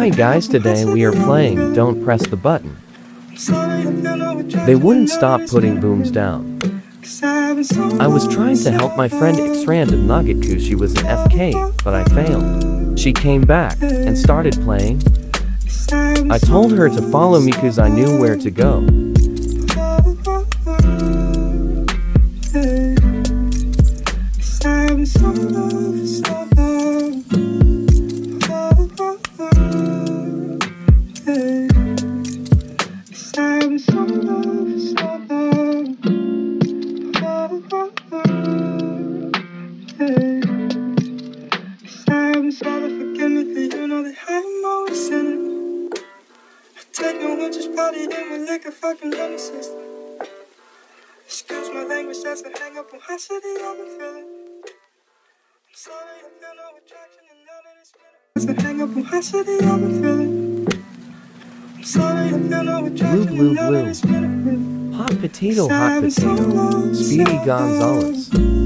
Hi guys, today we are playing Don't Press the Button. They wouldn't stop putting booms down. I was trying to help my friend ixrandomnugget cause she was an FK, but I failed. She came back and started playing. I told her to follow me cause I knew where to go. Excuse my language, that's a hang up on high city, I've been feeling. I'm sorry, I feel no attraction, and now that it's been. That's a hang up on high city, I've been feeling. I'm sorry, I feel no attraction, and now that it's been. Hot potato, Speedy Gonzalez.